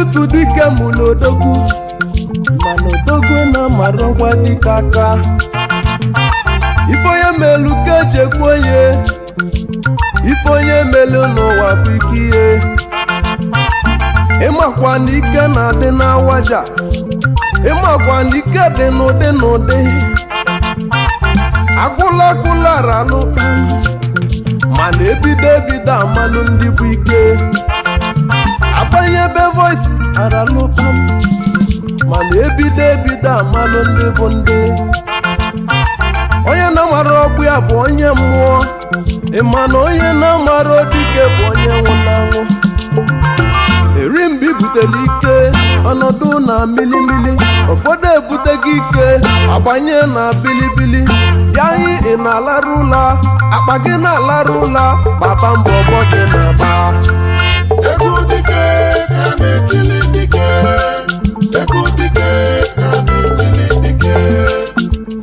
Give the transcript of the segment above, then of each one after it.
Otu dike mụ n'odogwu mana odogwu na marọkwa dike aka ife onye melu ka eji ekwu onye ife onye melu n'ụwa bụ ike ihe ịmakwa na ike na-adị n'awaja ịmakwa na ike dị n'ụdị n'ụdị agwụla ralụkpa mana ebido amalụ ndị bụ ike agbanye ebe voice aralụkpam mana ebido amalụ ndị bụ ndị onye na-amara ọgbụ ya bụ onye mmụọ ịma na onye na-amara dike bụ onye nwụrụ anwụ eri mgbe ibutela ike ọnọdụ na milimili ụfọdụ ebuteghị ike agbanye na bilibili ya ị na-alarụ ụla akpa gị na-alarụ ụla baba mbọ ọgbọ gị na-agba egwu dike ka na-etili dike egwu dike ka na-etili dike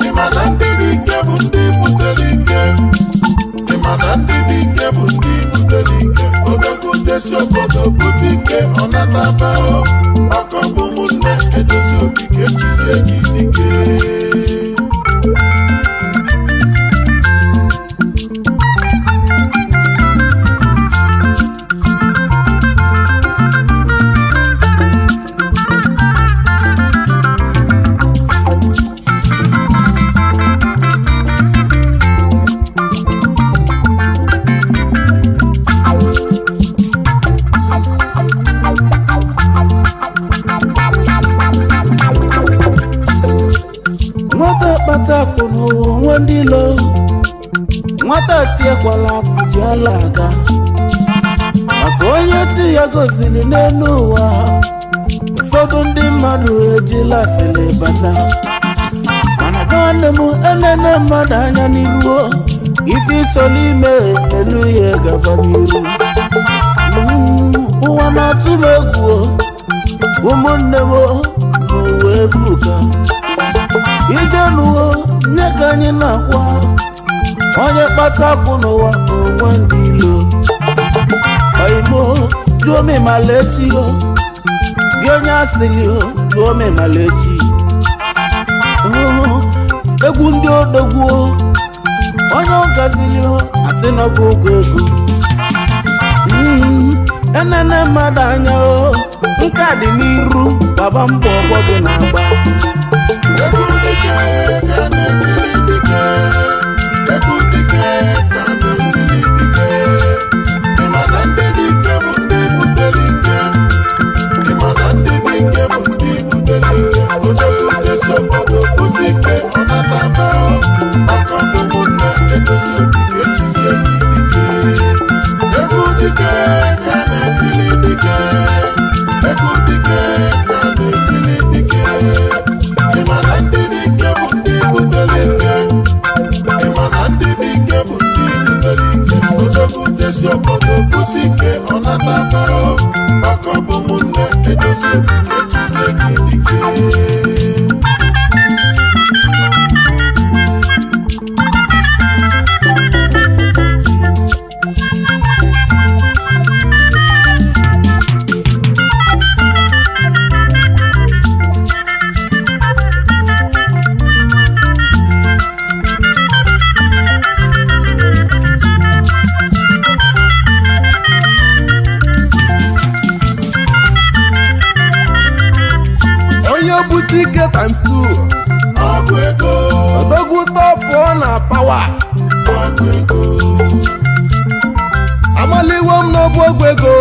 ịma na ndị dike bụ ndị butere ike ịma na ndị dike bụ ndị butere ike odogwu jesi obodo bute ike ọ nataba ọkọ bụ ụmụnne edozi okike chizie gị dike nwata tiekwala akụji ala aga maka onye ti ya goziri n'elu ụwa ụfọdụ ndị mmadụ ejila asịrị bata mana nwanne m enene mmadụ anya n'iru ife ịchọrọ ime elu ihe gaba n'iru ụwa na-atụ m egwu ụmụnne m n'ụwa ebuka ije n'ụwa nye ka anyị na-akwa onye kpata akwụ n'ụwa onwe ndị ilo oimo jụọ m malechi gị onye asịrị jụọ m malechi egwu ndị odogwu onye ọgazili asị na ọ bụ ogo ego enene mmadụ anya nke dị n'iru baba mbọ ọgbọ gị na-agba egwu dike ka na-etili dike egwu dike ka na-etili dike ịma na ndị dike bụ ndị butere ike ịma na ndị dike bụ ndị butere ike odogwu jesi obodo bute ike ọ nataba ọkọ bụ ụmụnne edozi okike chizie gị dike egwu dike ka na-etili dike egwu dike ka na-etili dike ịma na ndị dike bụ ndị butere ike desi obodo bute ike ọ nataba ọkọ bụ ụmụnne edozi obi echizie gị dike butike times 2 ọgwụ ego odogwu tọpụọ na pawa ọgwụ ego amaliwo m n'ọbụ ọgwụ ego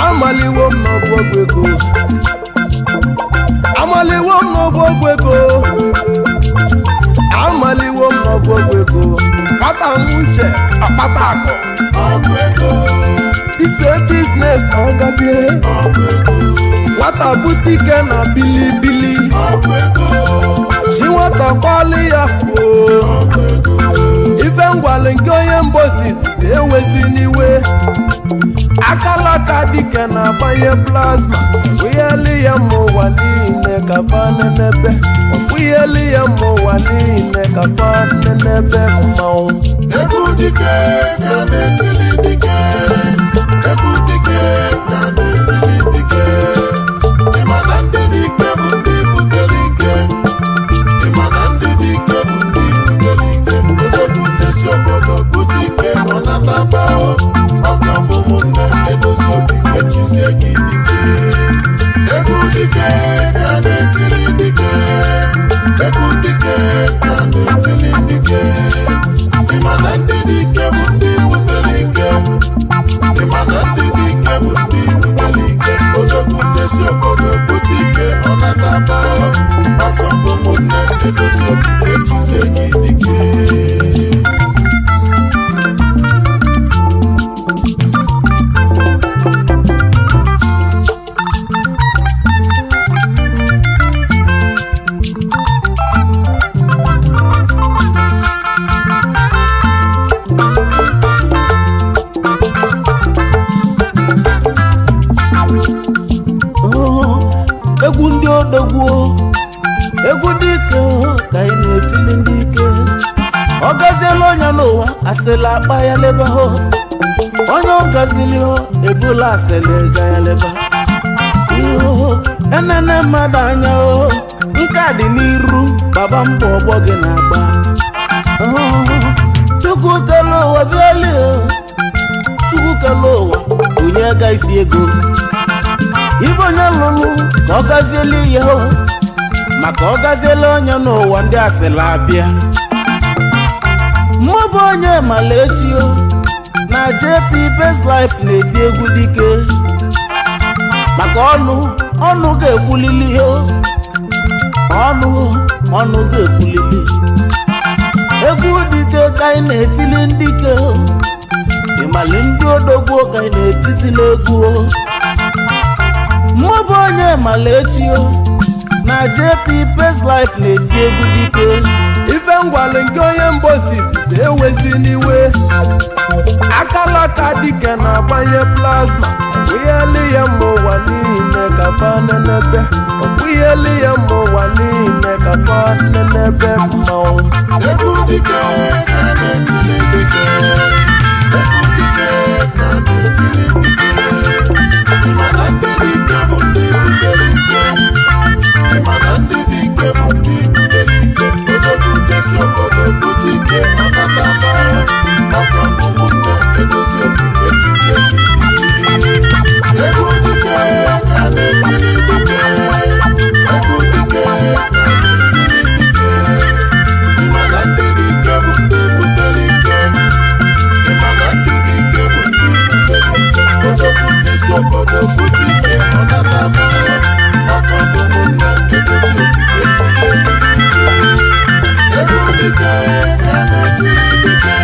amaliwo m n'ọbụ ọgwụ ego amaliwo m n'ọbụ ọgwụ ego amaliwo m n'ọbụ ọgwụ ego kpata nwuche akpata akụ ọgwụ ego ise biznes ọgazie ọgwụ ego nwata butike na bilibili ọgwụ ego chi nwata kwali ya kwuo ọgwụ ego ife ngwali nke onye mbosi ewezi n'iwe akalaka dike na-agbanye plasma ọkpụgheli ya ma ụwa niile ka fanenebe ọkpụgheli ya ma ụwa niile ka fanenebe mmanwụ egwu dike ka na-etili dike egwu dike ka na-etili dike ịma na ndị dike bụ ndị butere ike ịma na ndị dike bụ ndị butere ike obodo desi obodo bute ike ọ nataba ọka bụ ụmụnne edozi obi echizie gị dike egwu dike ka na-etili dike egwu dike ka na-etili dike ịma na ndị dike bụ ndị butere ike ịma na ndị dike bụ ndị butere ike odogwu desi obodo bute ike ọ nataba ọka bụ ụmụnne edozi obi echizie gị dike egwu ndị odogwu egwu dike ka ị na-etili ndị ike ọ gaziela onye n'ụwa asịla akpa ya leba ho onye ọ gazili ho ebula asịla ga ya leba iho enene mmadụ anya o nke a dị n'iru baba mbọ ọgbọ gị na-agba chukwu kele ụwa bịali chukwu kele ụwa onye ga isi ego ibe onye lụrụ ka ọ gaziela ihe ho maka ọ gaziela onye n'ụwa ndị asịla abịa mụ bụ onye mala echi o na JP Best Life na-eti egwu dike maka ọnụ ga-ekwulili ihe ọnụ ga-ekwulili egwu dike ka anyị na-etili ndị ike ịmali ndị odogwu ka anyị na-etizila egwu mụ bụ onye mala echi o na JP Best Life na-eti egwu dike ife ngwali nke onye mbosi ewezi n'iwe akalaka dike na-agbanye plasma ọkpụgheli ya ma ụwa niile ka fanenebe ọkpụgheli ya ma ụwa niile ka fanenebe mmanwụ egwu dike ka na-etili dike egwu dike ka na-etili dike ịma na ndị dike bụ ndị butere ike ịma na ndị dike bụ ndị butere ike obodo desi obodo bute ike ọ nataba ọka bụ ụmụnne edozi obi echizie gị egwu dike ka na-etili dike egwu dike ka na-etili dike ịma na ndị dike bụ ndị butere ike ịma na ndị dike bụ ndị butere ike obodo desi obodo bute ike ọ nataba ọka bụ ụmụnne edozi obi echizie gị egwu dike ka na-etili dike